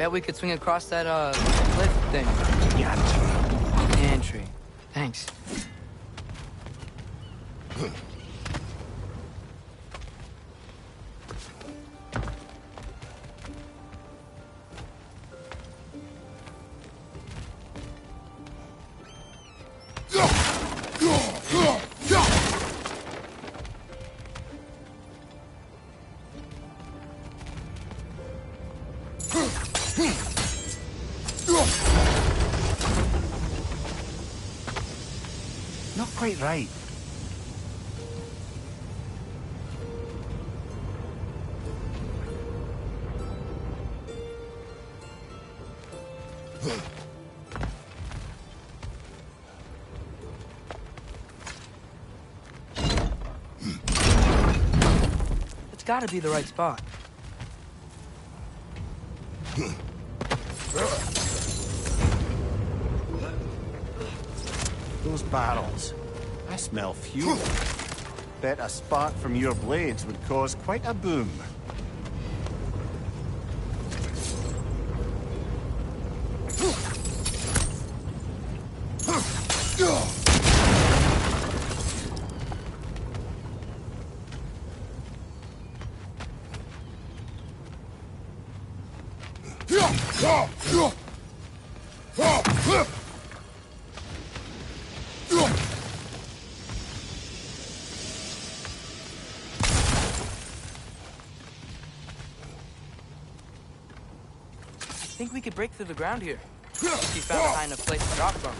Bet we could swing across that, cliff thing. Gotcha. Entry. Thanks. Not quite right. It's gotta be the right spot. Those barrels. I smell fuel. Bet a spark from your blades would cause quite a boom. Think we could break through the ground here. If you found a high enough place to drop from.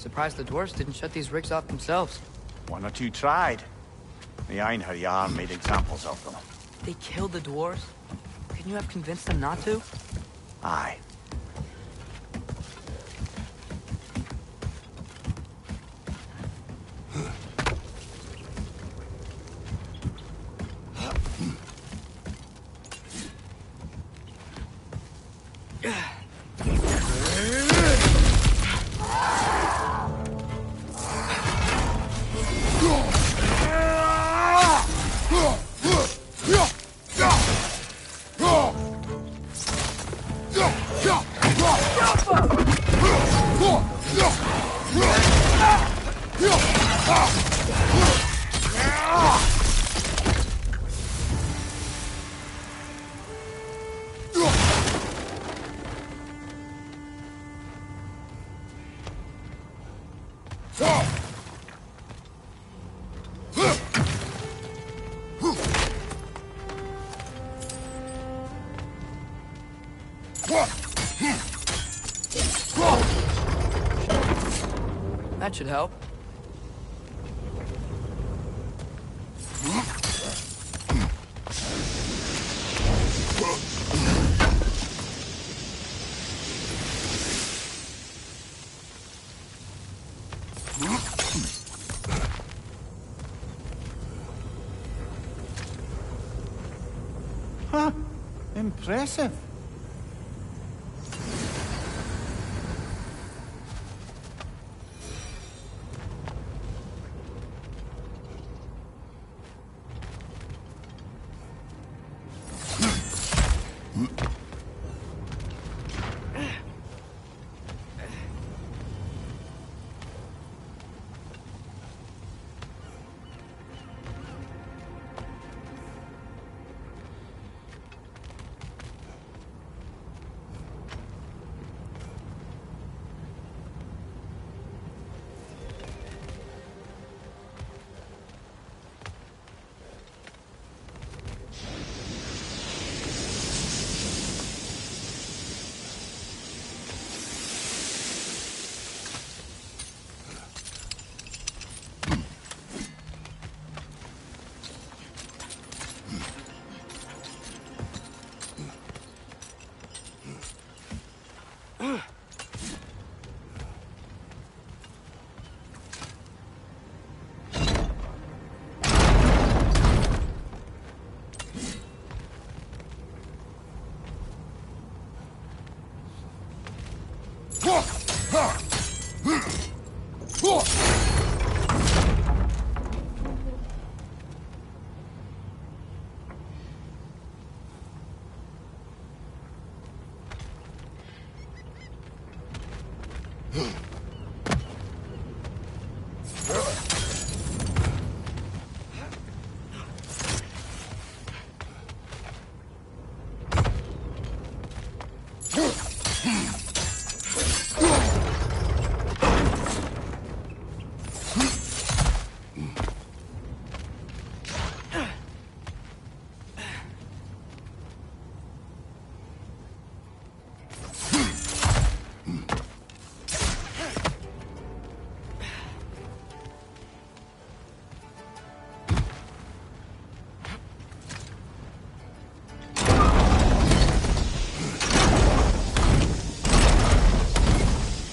Surprised the dwarves didn't shut these rigs off themselves. One or two tried. The Einherjar made examples of them. They killed the dwarves? Couldn't you have convinced them not to? Aye. That should help. Huh. Impressive.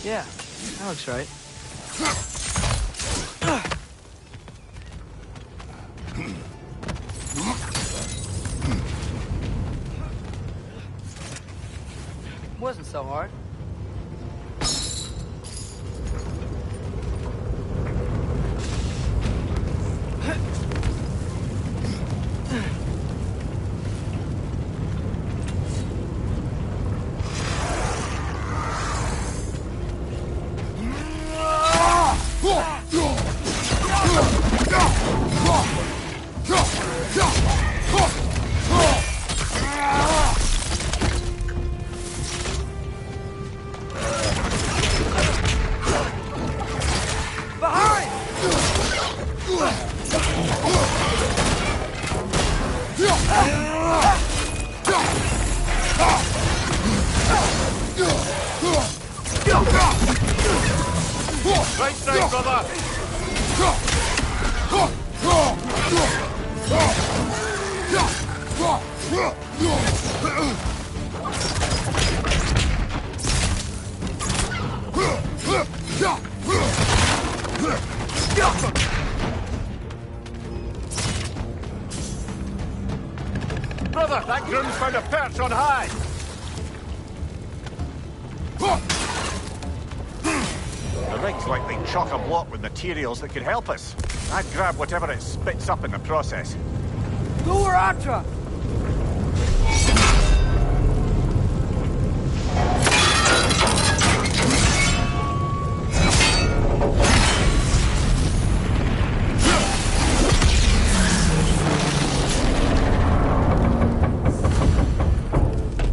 Yeah, that looks right. Wasn't so hard. Right side, brother! Brother, that groom's found a perch on high! The rig's likely chock-a-block with materials that could help us. I'd grab whatever it spits up in the process. Luaratra!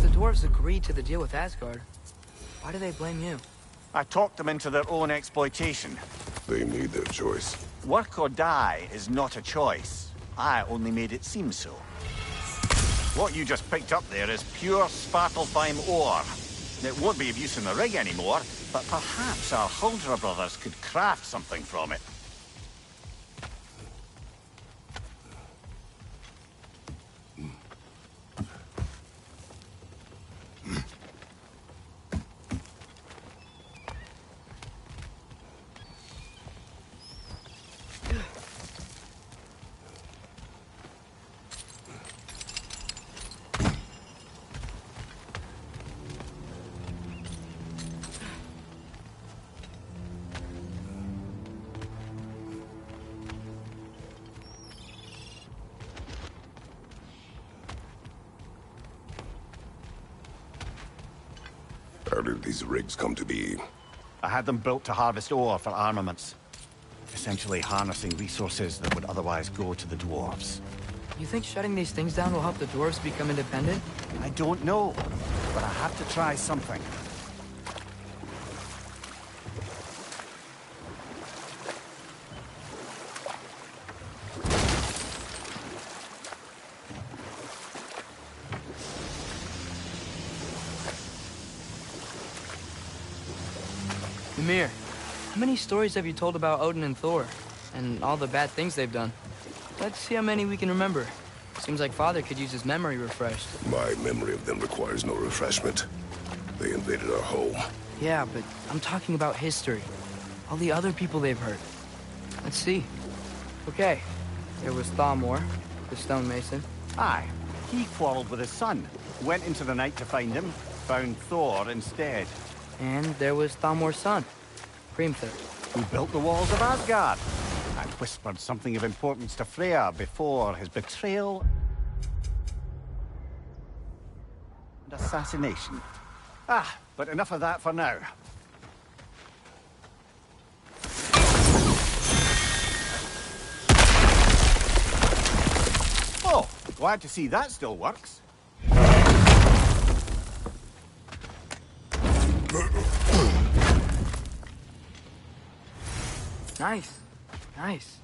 The dwarves agreed to the deal with Asgard. Why do they blame you? I talked them into their own exploitation. They made their choice. Work or die is not a choice. I only made it seem so. What you just picked up there is pure Svartalfheim ore. It won't be of use in the rig anymore, but perhaps our Huldra brothers could craft something from it. How did these rigs come to be? I had them built to harvest ore for armaments. Essentially harnessing resources that would otherwise go to the dwarves. You think shutting these things down will help the dwarves become independent? I don't know, but I have to try something. Ymir, how many stories have you told about Odin and Thor? And all the bad things they've done? Let's see how many we can remember. Seems like Father could use his memory refreshed. My memory of them requires no refreshment. They invaded our home. Yeah, but I'm talking about history. All the other people they've hurt. Let's see. Okay, there was Thalmor, the stonemason. Aye, he quarreled with his son. Went into the night to find him, found Thor instead. And there was Thalmor's son, Hrimthur. Who built the walls of Asgard. And whispered something of importance to Freya before his betrayal and assassination. Ah, but enough of that for now. Oh, glad to see that still works. Nice. Nice.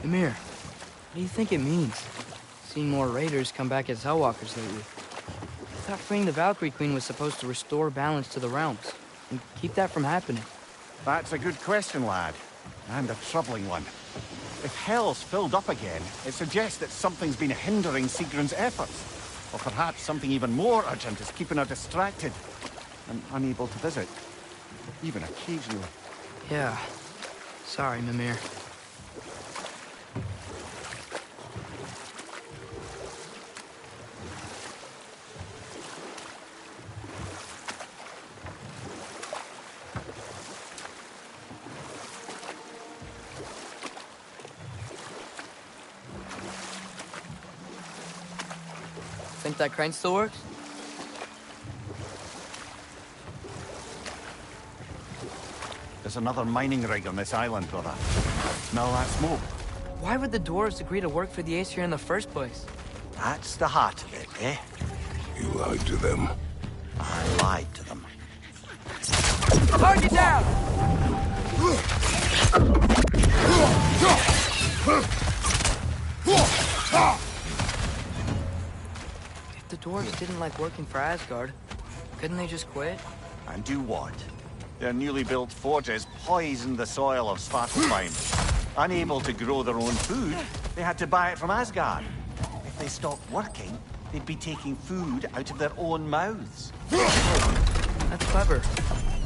Ymir, what do you think it means? Seeing more raiders come back as Hellwalkers lately. I thought freeing the Valkyrie Queen was supposed to restore balance to the realms, and keep that from happening. That's a good question, lad. And a troubling one. If Hell's filled up again, it suggests that something's been hindering Sigrun's efforts. Or perhaps something even more urgent is keeping her distracted and unable to visit. Even occasionally. Yeah. Sorry, Mimir. Think that crane still works? There's another mining rig on this island, brother. Smell that smoke? Why would the dwarves agree to work for the Aesir in the first place? That's the heart of it, eh? You lied to them. I lied to them. Target down! If the dwarves didn't like working for Asgard, couldn't they just quit? And do what? Their newly built forges poisoned the soil of Svartalfheim. Unable to grow their own food, they had to buy it from Asgard. If they stopped working, they'd be taking food out of their own mouths. That's clever.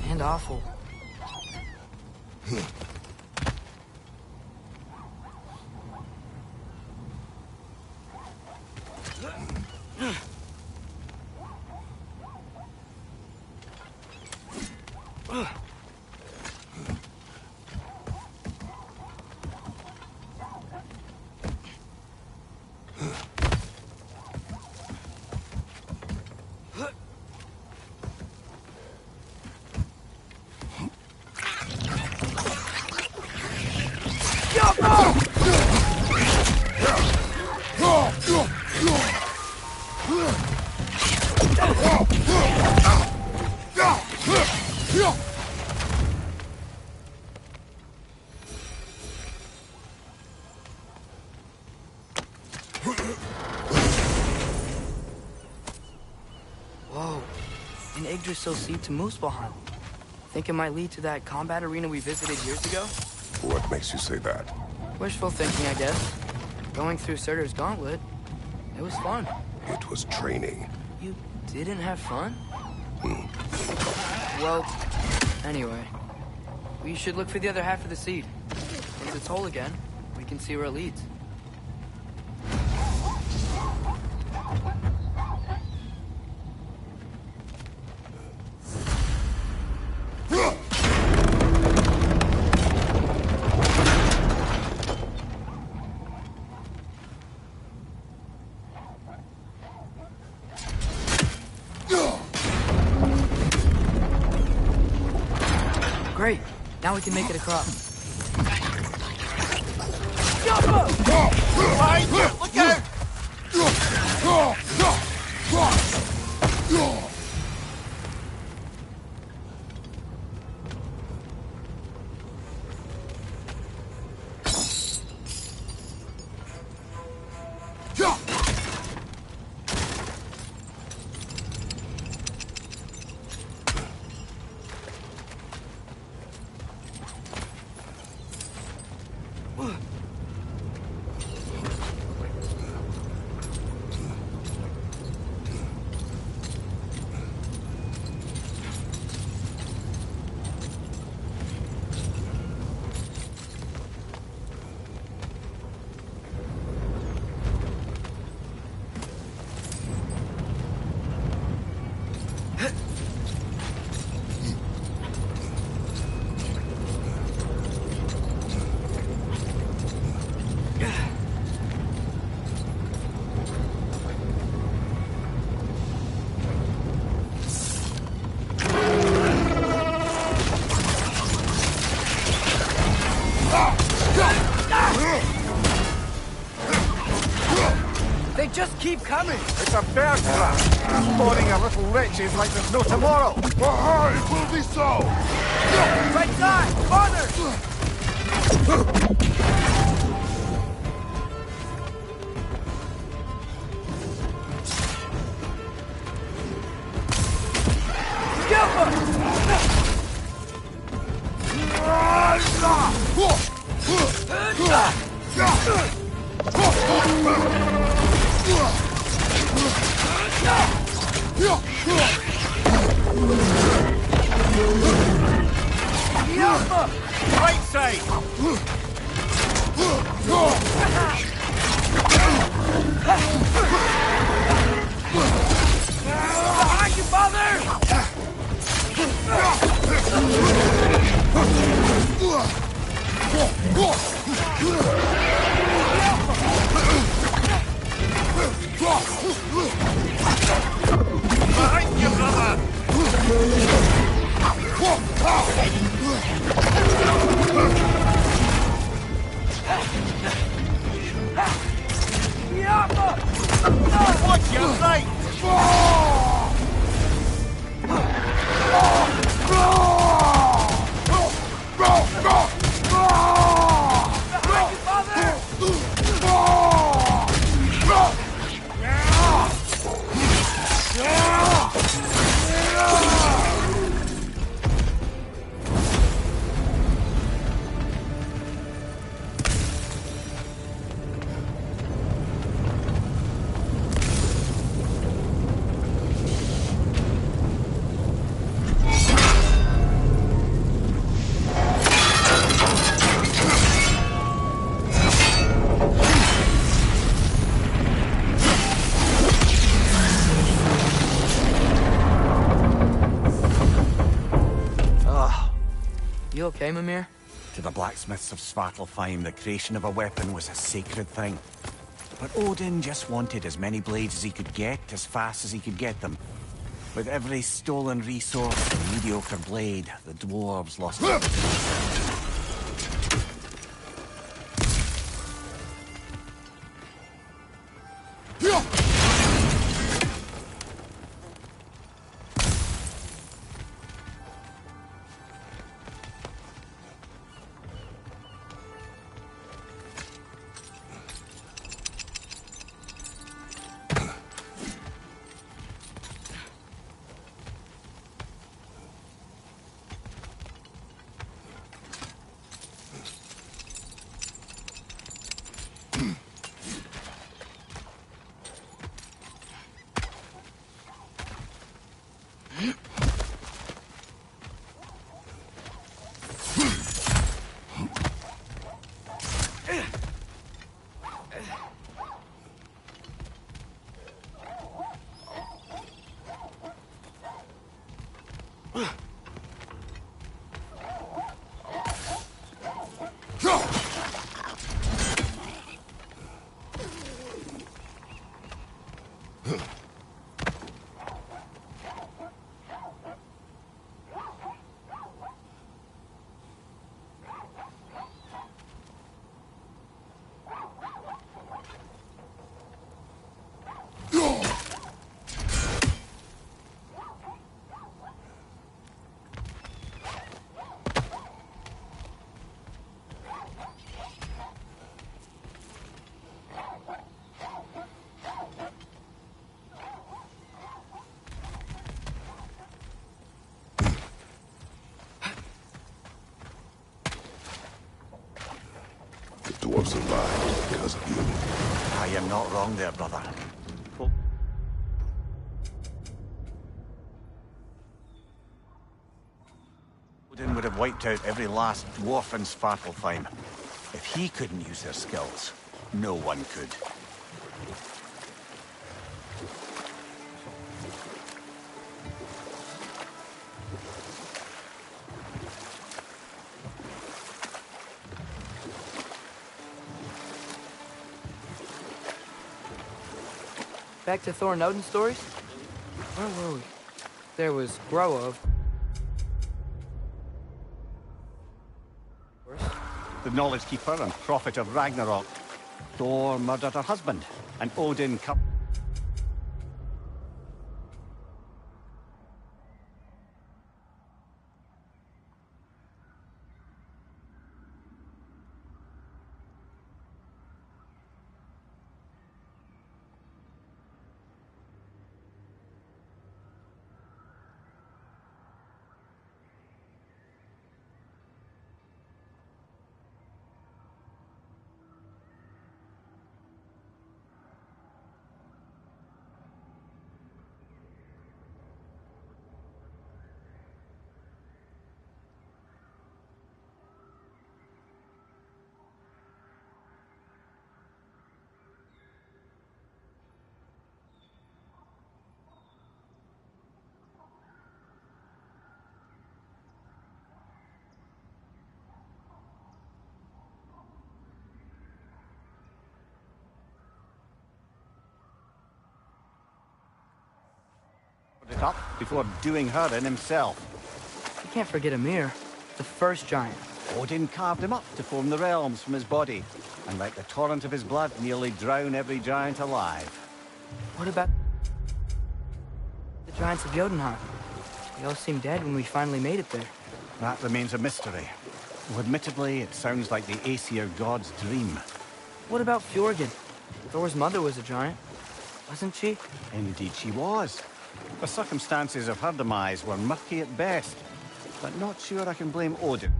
And awful. Whoa, an Yggdrasil seed to Muspelheim. Think it might lead to that combat arena we visited years ago? What makes you say that? Wishful thinking, I guess. Going through Surtur's gauntlet, it was fun. It was training. You didn't have fun? Well, anyway. We should look for the other half of the seed. Once it's whole again, we can see where it leads. Great. Now we can make it across. Behind you! Look out! They just keep coming! It's a bear trap! Spawning a little wretches like there's no tomorrow! It will be so! Right side! Farther! Right side! Behind you, father! Behind you, brother! Watch your right! You okay, Mimir? To the blacksmiths of Svartalfheim, the creation of a weapon was a sacred thing. But Odin just wanted as many blades as he could get, as fast as he could get them. With every stolen resource and mediocre blade, the dwarves lost The dwarf survived because of you. Ah, you're not wrong there, brother. Odin would have wiped out every last dwarf in Svartalfheim. If he couldn't use their skills, no one could. Back to Thor and Odin stories? Where were we? There was Groa, of course. The Knowledge Keeper and Prophet of Ragnarok. Thor murdered her husband, and Odin cut... it up before doing her in himself. You can't forget Ymir, the first giant. Odin carved him up to form the realms from his body, and let the torrent of his blood nearly drown every giant alive. What about the giants of Jotunheim? They all seemed dead when we finally made it there. That remains a mystery. Though admittedly, it sounds like the Aesir god's dream. What about Fjorgyn? Thor's mother was a giant, wasn't she? Indeed she was. The circumstances of her demise were murky at best, but not sure I can blame Odin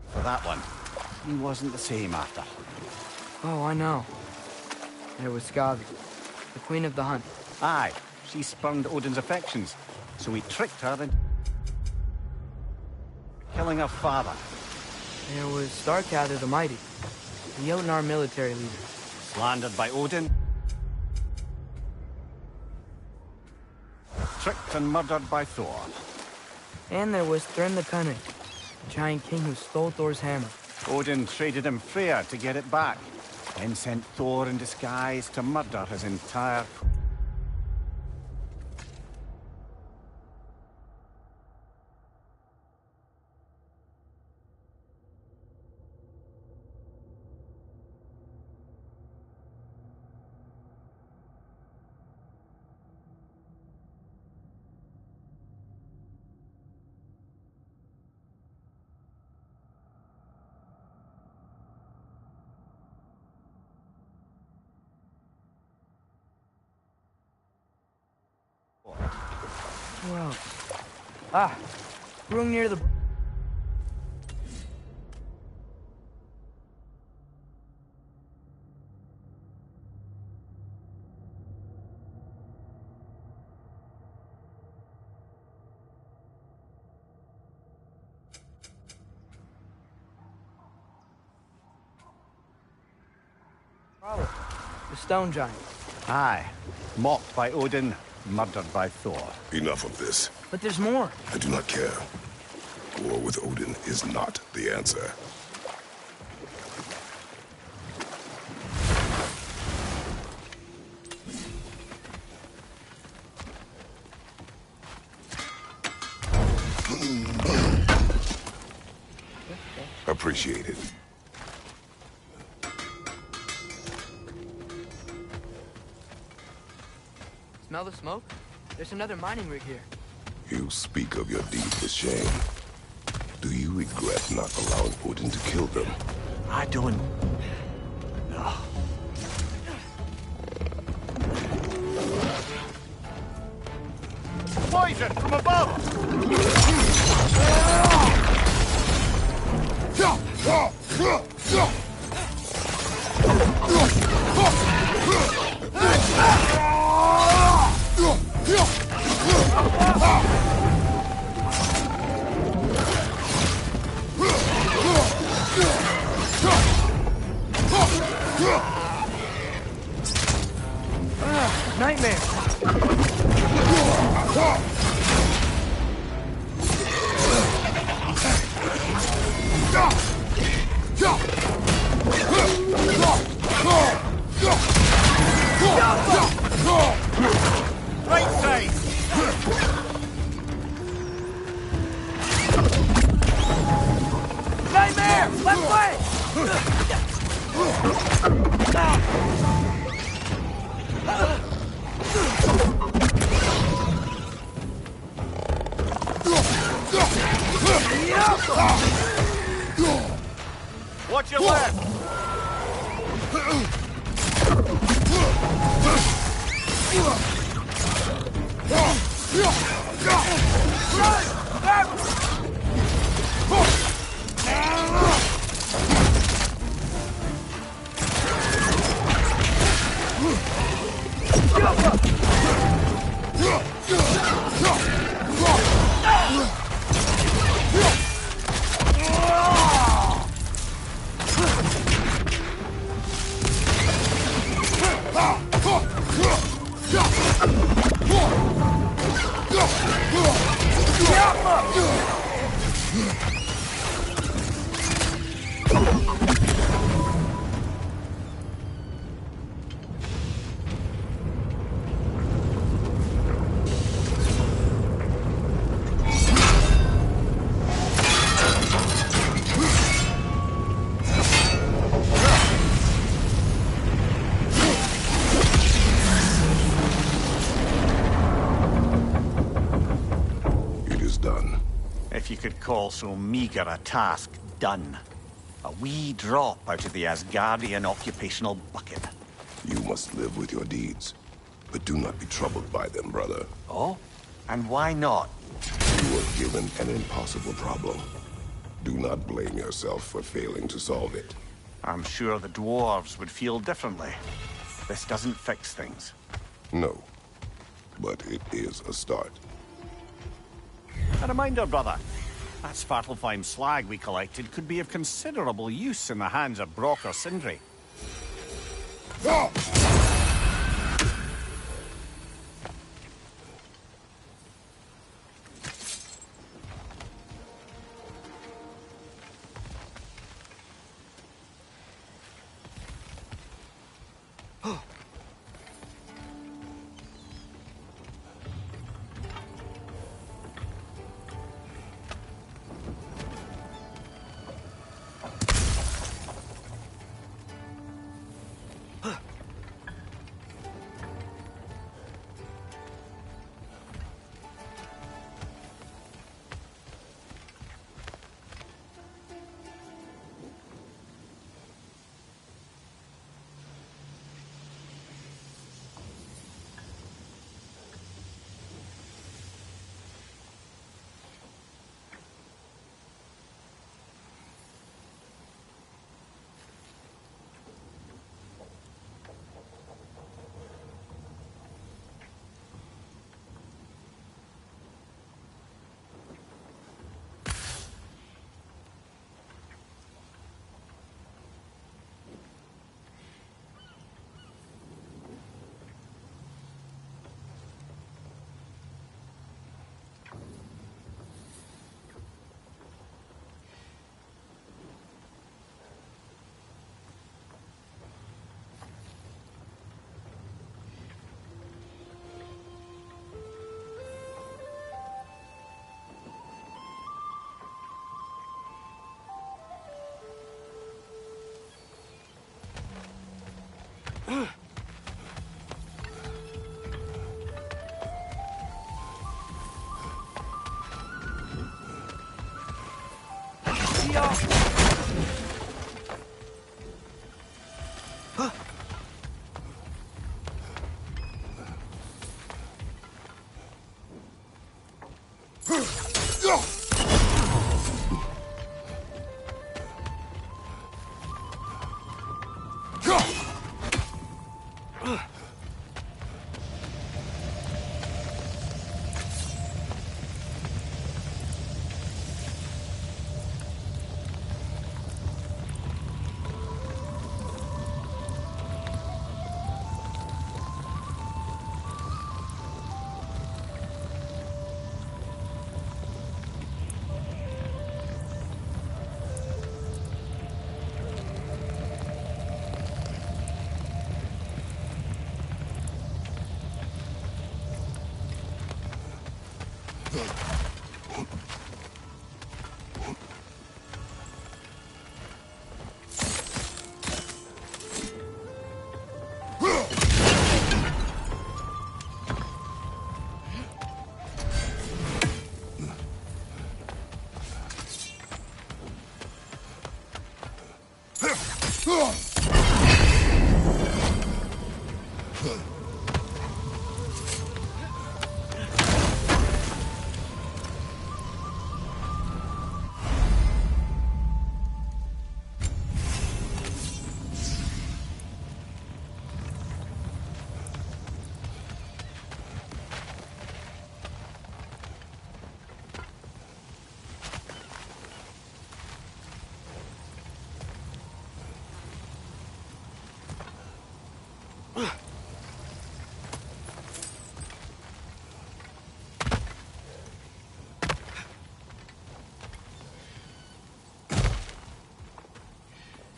for that one. He wasn't the same after. Oh, I know. There was Skavi, the queen of the hunt. Aye, she spurned Odin's affections, so he tricked her into killing her father. There was Starkadr the Mighty, the Jotnar military leader. Slandered by Odin. Tricked and murdered by Thor. And there was Thrym the Cunning, the giant king who stole Thor's hammer. Odin traded him Freyr to get it back, then sent Thor in disguise to murder his entire... Who else? Ah, Hrung near the... The stone giant. Aye, mocked by Odin, murdered by Thor. Enough of this. But there's more. I do not care. War with Odin is not the answer. Appreciate it. Smell the smoke? There's another mining rig here. You speak of your deeds with shame. Do you regret not allowing Odin to kill them? I don't... No. Poison from above! Nightmare! Right side! Nightmare! Left way! Watch your left! If you could call so meager a task done. A wee drop out of the Asgardian occupational bucket. You must live with your deeds, but do not be troubled by them, brother. Oh? And why not? You were given an impossible problem. Do not blame yourself for failing to solve it. I'm sure the dwarves would feel differently. This doesn't fix things. No, but it is a start. A reminder, brother. That Svartalfheim slag we collected could be of considerable use in the hands of Brock or Sindri.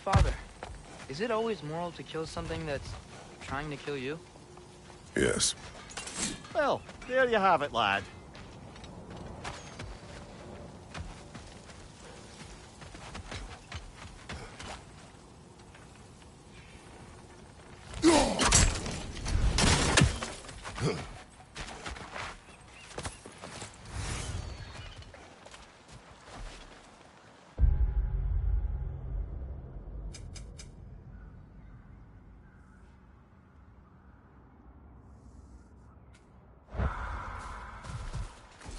Father, is it always moral to kill something that's trying to kill you? Yes. Well, there you have it, lad.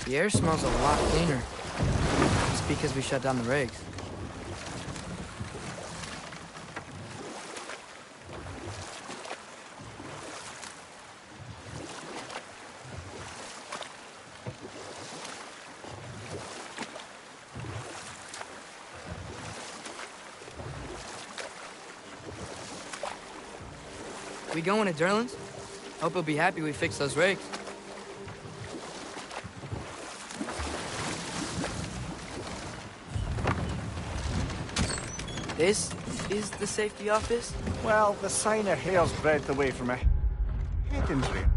The air smells a lot cleaner. It's because we shut down the rigs. We going to Durlin's? Hope he'll be happy we fixed those rigs. This is the safety office? Well, the sign a hair's breadth away from me. Heading there.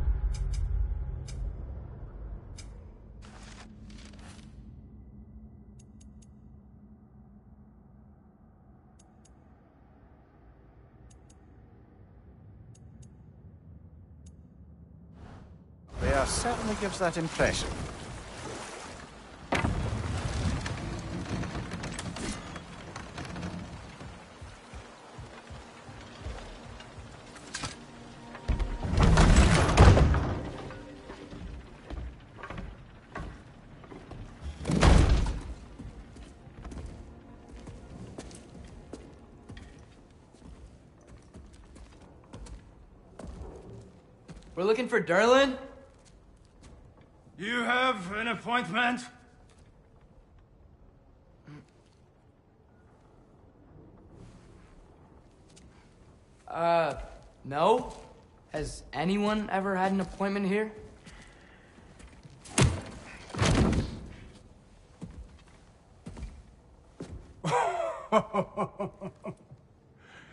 There certainly gives that impression. We're looking for Durlin? You have an appointment? No? Has anyone ever had an appointment here?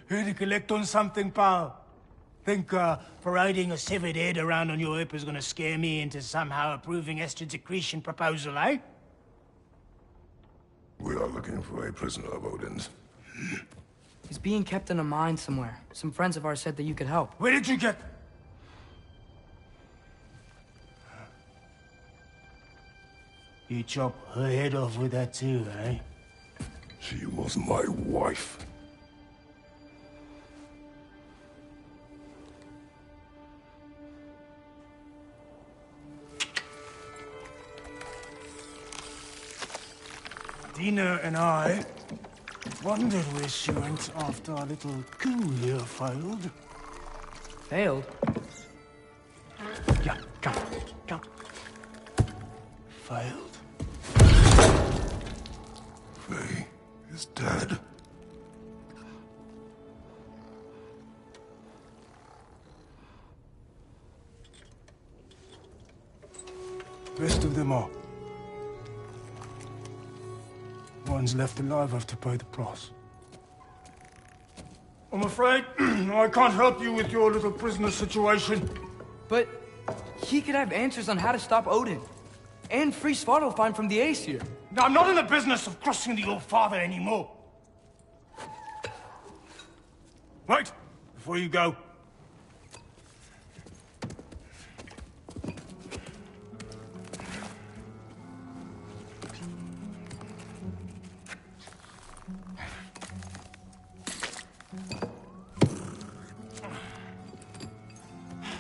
Here to collect on something, pal? Think, parading a severed head around on your hip is gonna scare me into somehow approving Estrid's accretion proposal, eh? We are looking for a prisoner of Odin's. He's being kept in a mine somewhere. Some friends of ours said that you could help. Where did you get... You chop her head off with that too, eh? She was my wife. Dina and I wondered where she went after our little coup here failed. Failed? Yeah, come. Failed? Faye is dead. Rest of them are. One's left alive have to pay the price. I'm afraid I can't help you with your little prisoner situation. But he could have answers on how to stop Odin. And free Svartalfheim from the Aesir. I'm not in the business of crossing the old father anymore. Wait, before you go.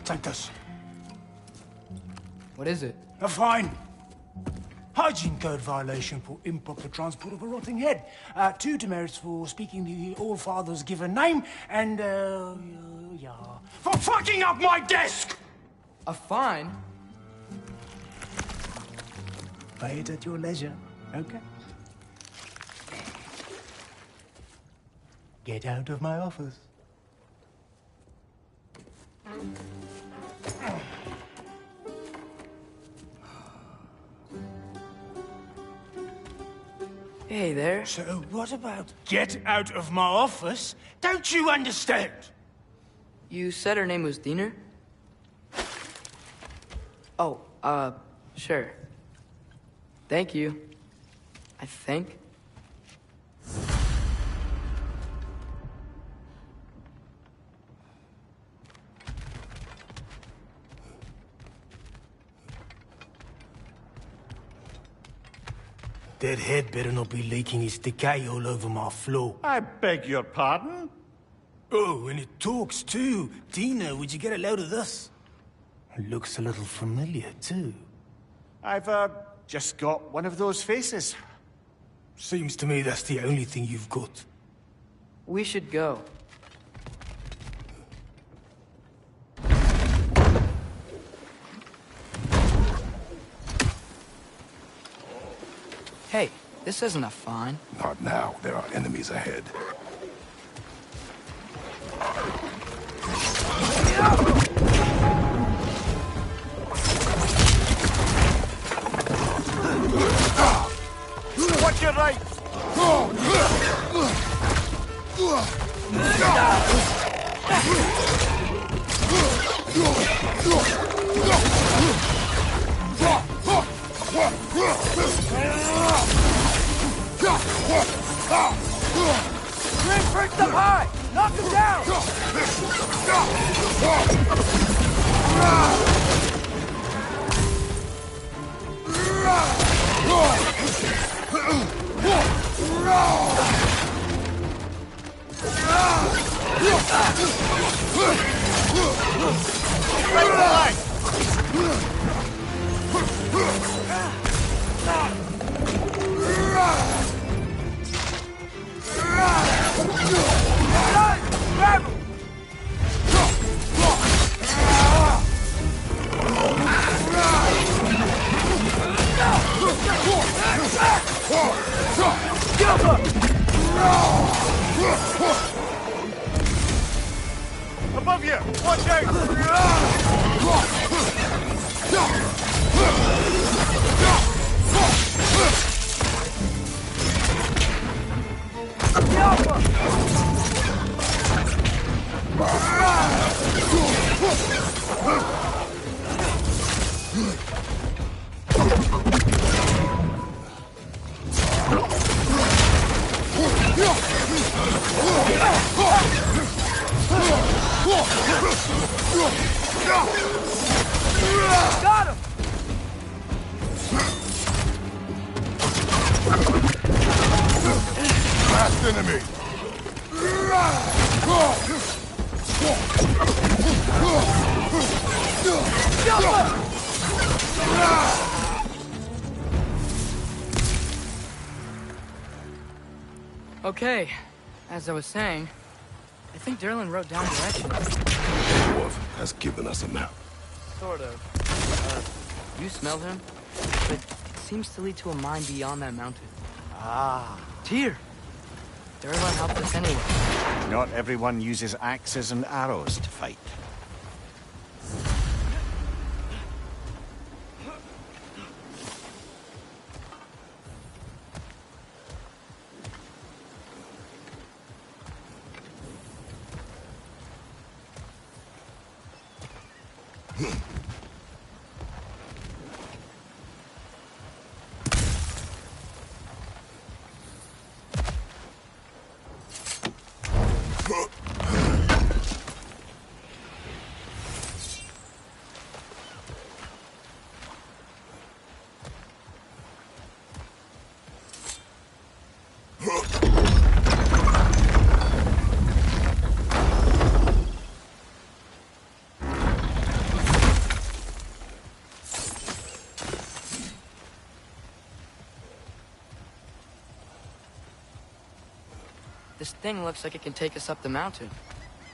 Take this. What is it? A fine. Hygiene code violation for improper transport of a rotting head. 2 demerits for speaking the All-Father's given name, and, yeah. For fucking up my desk! A fine? Pay it at your leisure, okay? Get out of my office. Hey there. So what about get out of my office? Don't you understand? You said her name was Diener? Oh, sure. Thank you. I think. That head better not be leaking its decay all over my floor. I beg your pardon? Oh, and it talks too. Dina, would you get a load of this? It looks a little familiar too. I've, Just got one of those faces. Seems to me that's the only thing you've got. We should go. Hey, this isn't a fine. Not now. There are enemies ahead. Watch your right! Ring perched up high! Knock him down! Right to the line! Grab him! Above you! Watch out! Got him! Last enemy! Okay, as I was saying, I think Durlin wrote down directions. Dwarf has given us a map. Sort of. You smell him? But it seems to lead to a mine beyond that mountain. Ah. Tyr! Durlin helped us anyway. Not everyone uses axes and arrows to fight. This thing looks like it can take us up the mountain.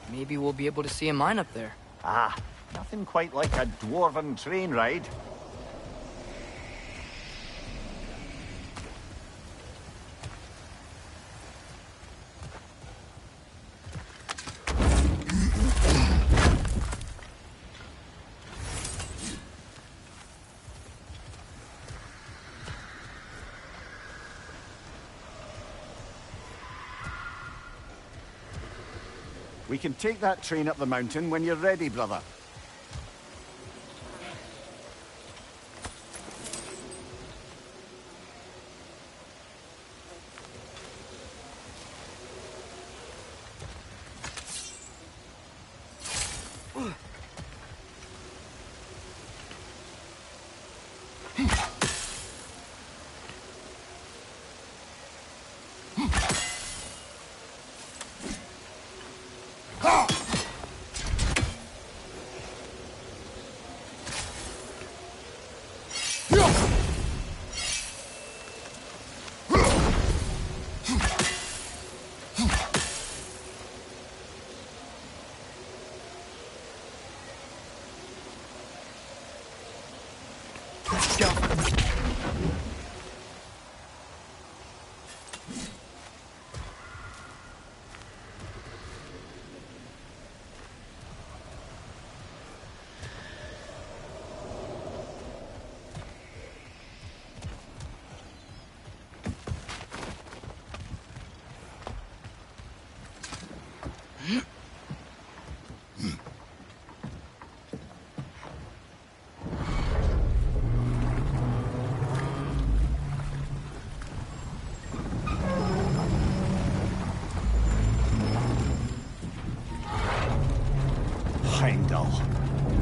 Maybe we'll be able to see a mine up there. Ah, nothing quite like a dwarven train ride. We can take that train up the mountain when you're ready, brother.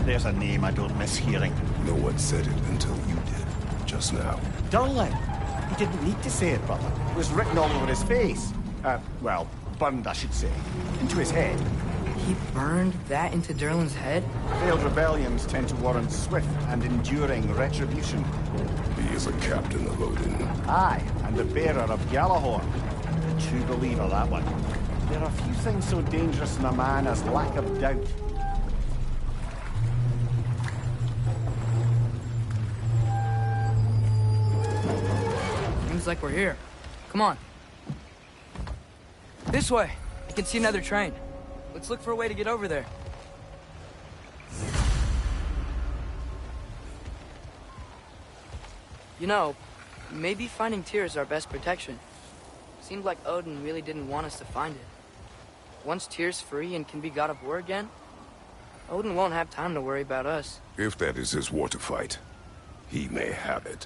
There's a name I don't miss hearing. No one said it until you did, just now. Durlin. He didn't need to say it, brother. It was written all over his face. Well, burned, I should say. Into his head. He burned that into Durlin's head? Failed rebellions tend to warrant swift and enduring retribution. He is a captain of Odin. Aye, and the bearer of Gjallarhorn. A true believer, that one. There are few things so dangerous in a man as lack of doubt. Seems like we're here. Come on. This way. I can see another train. Let's look for a way to get over there. You know, maybe finding Tyr is our best protection. Seemed like Odin really didn't want us to find it. Once Tyr's free and can be god of war again, Odin won't have time to worry about us. If that is his war to fight, he may have it.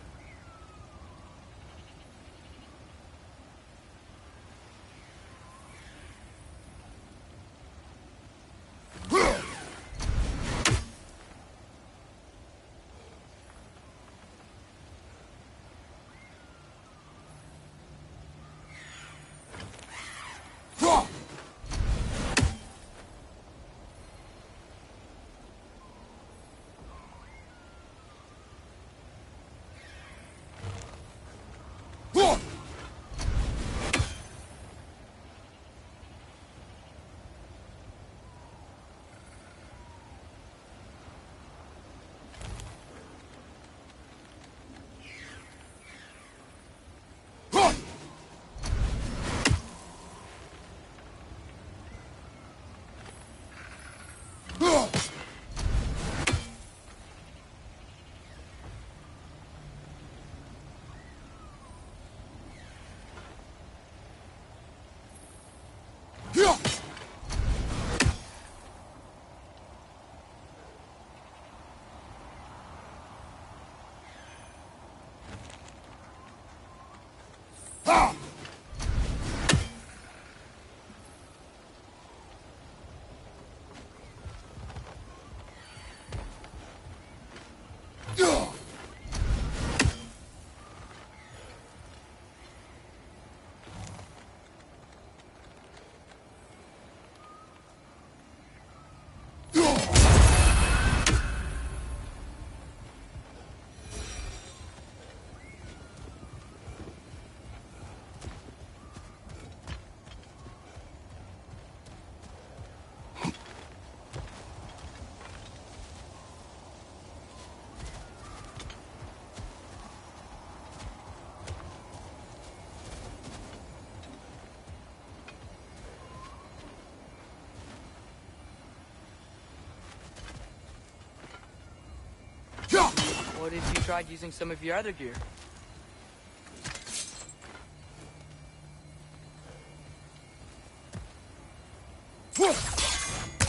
What if you tried using some of your other gear?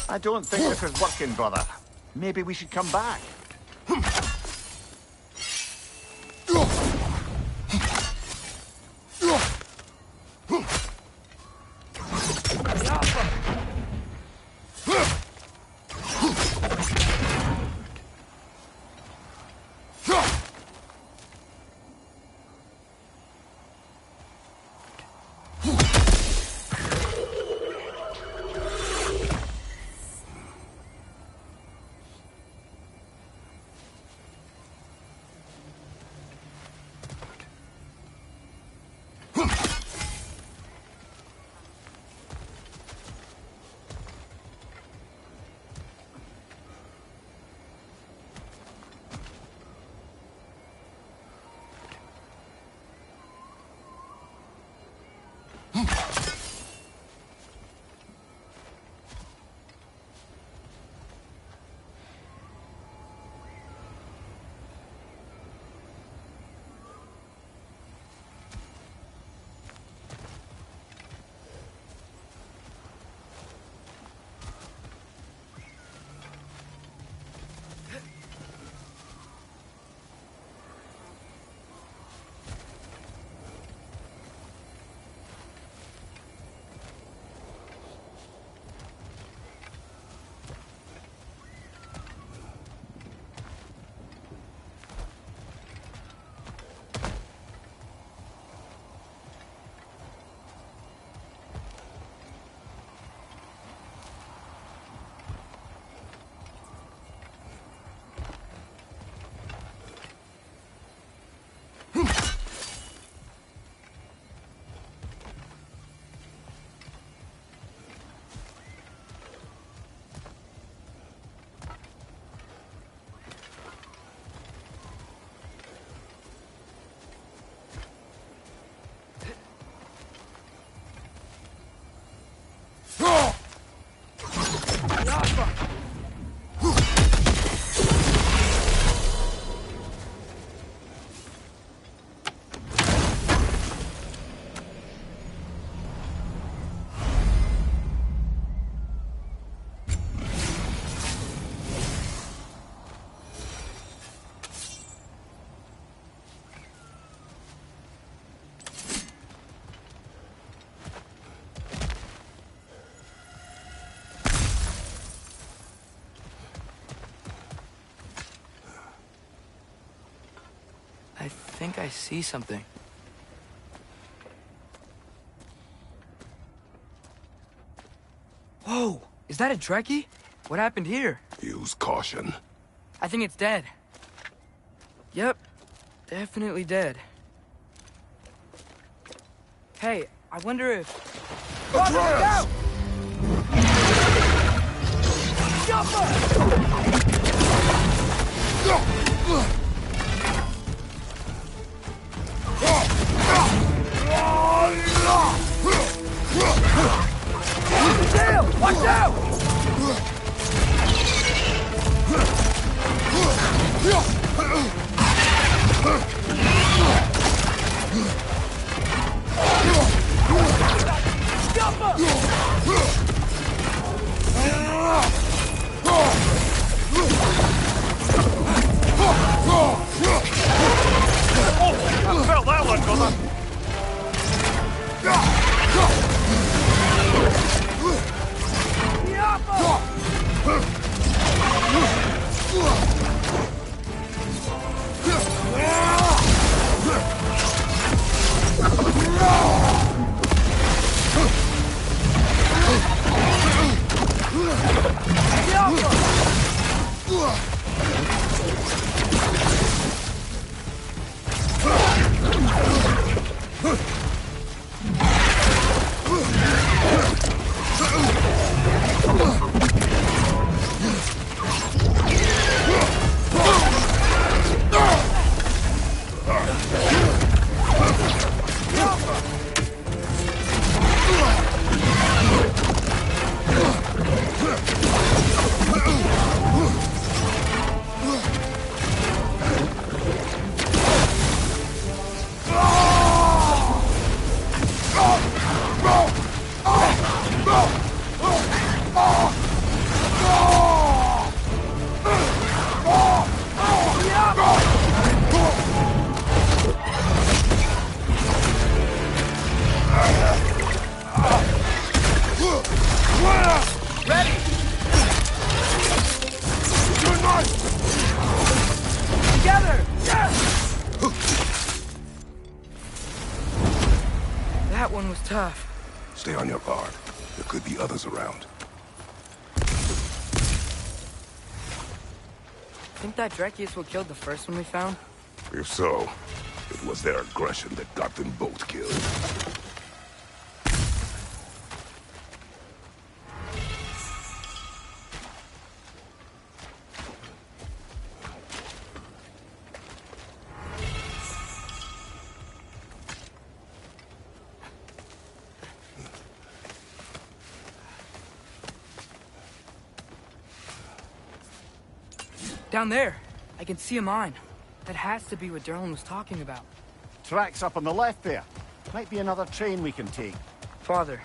I don't think this is working, brother. Maybe we should come back. think I see something. Whoa! Is that a Trekkie? What happened here? Use caution. I think it's dead. Yep. Definitely dead. Hey, I wonder if... Atreus! Watch out! I felt that one, brother. That one was tough. Stay on your guard. There could be others around. Think that Drekkius is what killed the first one we found? If so, it was their aggression that got them both killed. Down there, I can see a mine. That has to be what Durlin was talking about. Tracks up on the left there. Might be another train we can take. Father,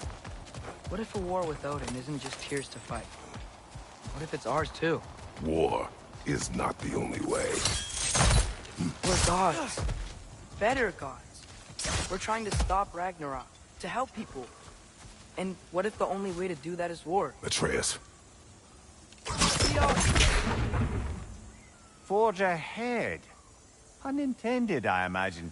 what if a war with Odin isn't just Tyr's to fight? What if it's ours too? War is not the only way. We're gods. Better gods. We're trying to stop Ragnarok, to help people. And what if the only way to do that is war? Atreus. Forge ahead. Unintended, I imagine.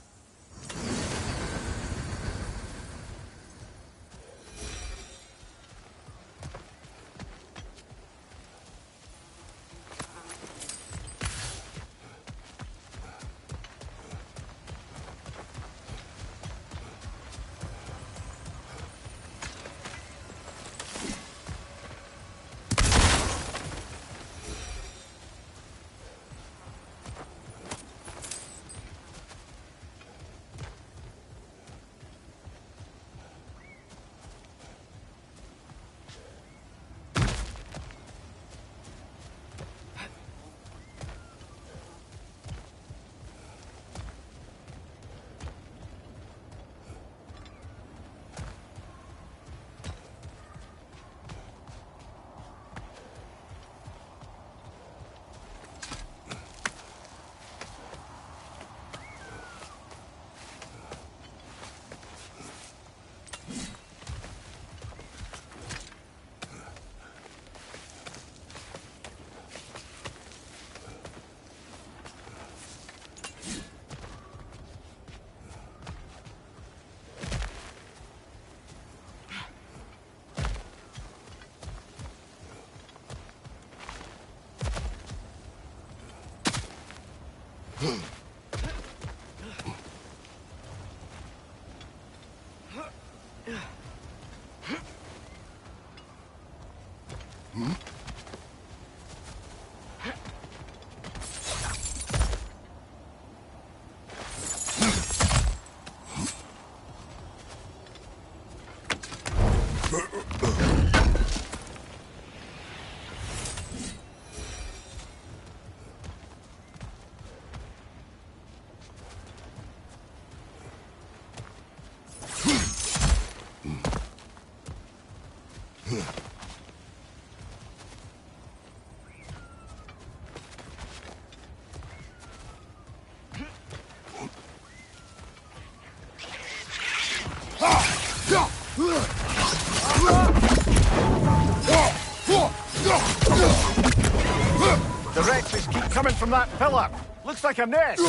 The wretches keep coming from that pillar. Looks like a nest.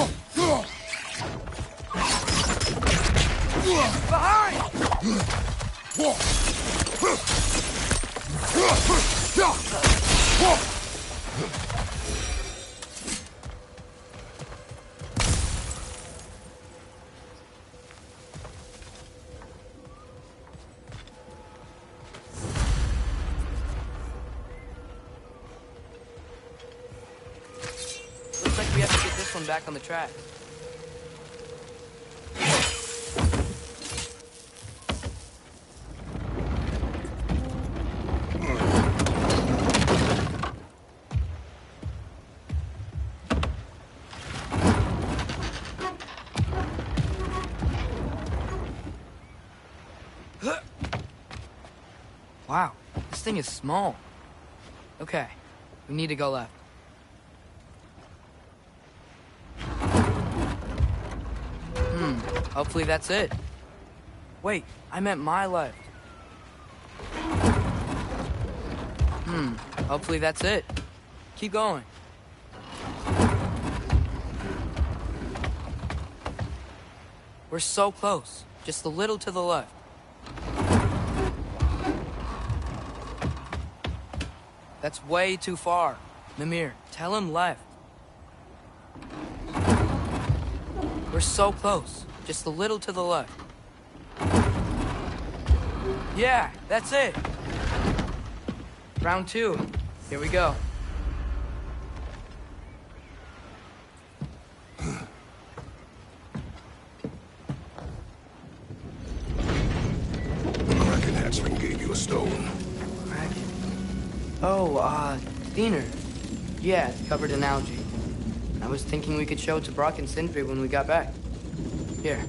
Looks like we have to get this one back on the track. Wow, this thing is small. Okay, we need to go left. Hopefully that's it. Wait, I meant my left. Hopefully that's it. Keep going. We're so close. Just a little to the left. That's way too far. Mimir, tell him left. We're so close. Just a little to the left. Yeah, that's it. Round 2. Here we go. The Kraken Hatchman gave you a stone. Kraken. Oh, Diener. Yeah, covered in algae. I was thinking we could show it to Brock and Sindri when we got back. Here.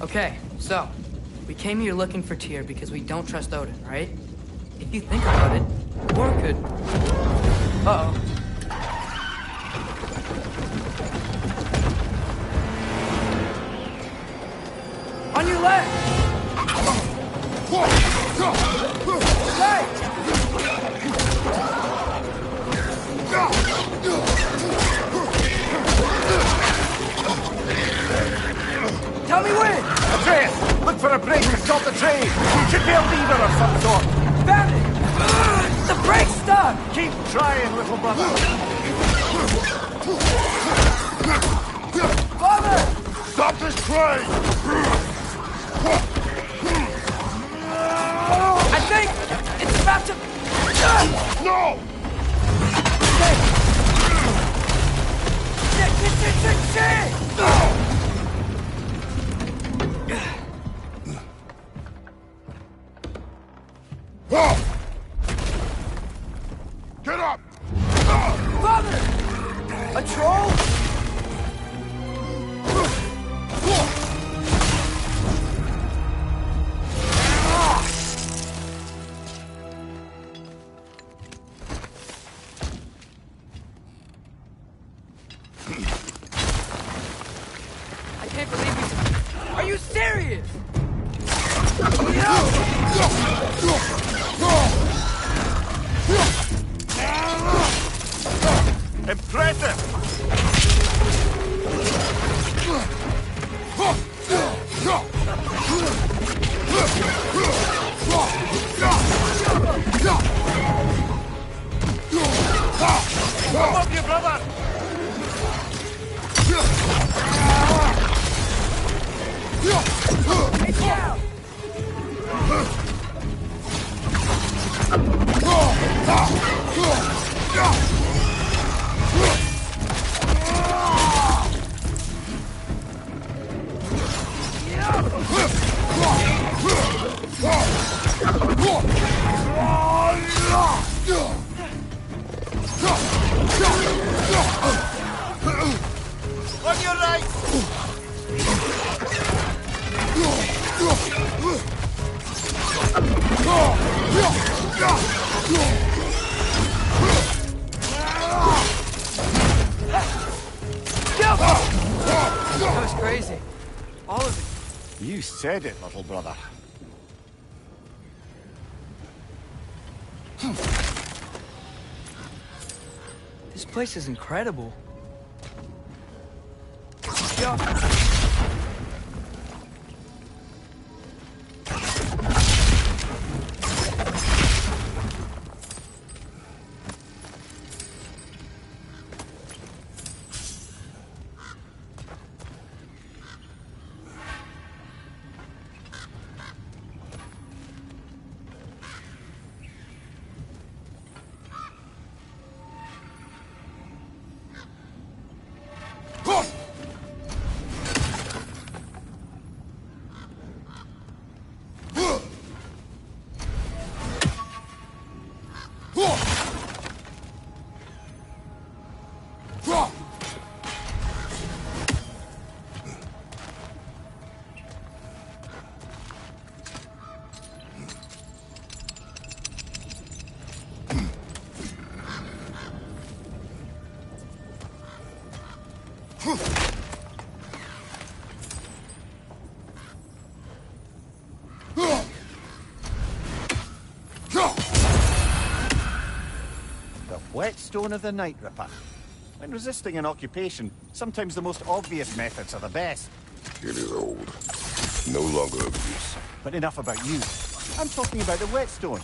Okay, so, we came here looking for Tyr because we don't trust Odin, right? If you think about it, War could... Uh-oh. On your left! Right! Tell me when! Atreus, look for a break to stop the train. Should be a leader of some sort. Found it! The brake's stuck! Keep trying, little brother. Father! Stop this train! I think it's about to... No! Shit! Get up! Father! A troll? I can't believe we... Are you serious? Impressive! Come up, you On your right! That was crazy. All of it. You said it, little brother. This place is incredible. The whetstone of the Night Ripper. When resisting an occupation, sometimes the most obvious methods are the best. It is old. No longer of use. But enough about you. I'm talking about the whetstone.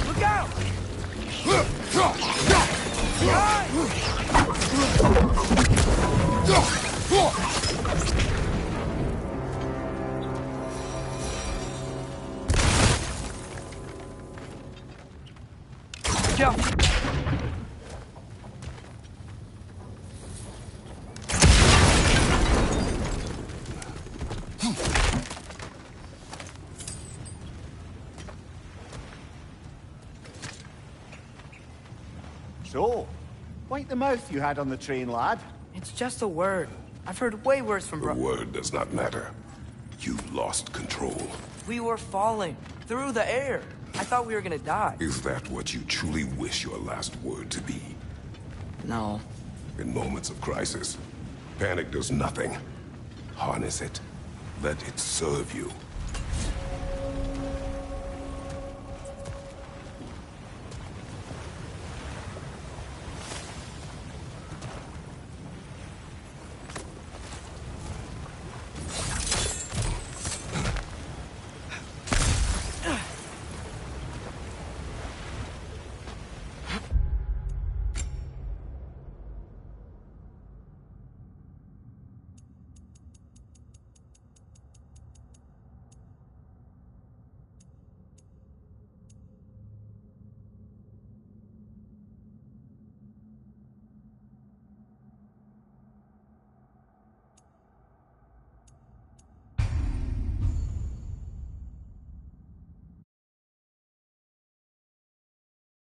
Look out! Go. So, wipe the mouth you had on the train, lad. It's just a word. I've heard way worse from The word does not matter. You lost control. We were falling through the air. I thought we were gonna die. Is that what you truly wish your last word to be? No. In moments of crisis, panic does nothing. Harness it. Let it serve you.